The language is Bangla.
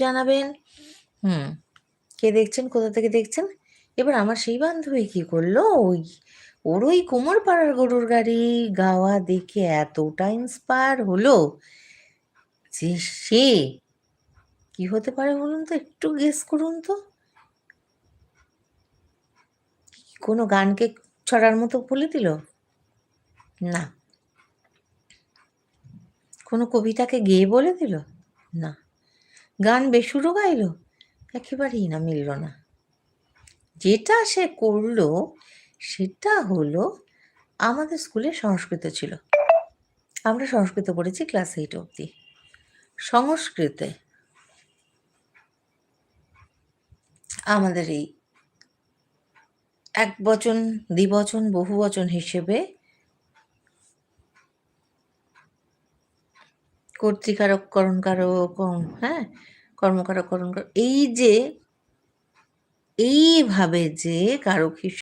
জানাবেন। কে দেখছেন, কোথা থেকে দেখছেন? এবার আমার সেই বান্ধবী কি করলো, ওর ওই কোমর পাড়ার গরুর গাড়ি গাওয়া দেখে এতটা ইন্সপায়ার হলো যে সে কি হতে পারে বলুন তো, একটু গেস করুন তো। কোনো গানকে ছড়ার মতো বলে দিল? না। কোনো কবিতাকে গেয়ে বলে দিল? না। গান বেসুরো গাইলো? একেবারেই না, মিলল না। যেটা সে করলো সেটা হলো, আমাদের স্কুলে সংস্কৃত ছিল, আমরা সংস্কৃত পড়েছি ক্লাস 8 অবধি। সংস্কৃতে আমাদের এই এক বচন, দ্বিবচন, বহুবচন হিসেবে কর্তৃকারক, করণকারক, হ্যাঁ, কর্মকারক, করণকারক, এই যে এইভাবে যে কারক হিসেবে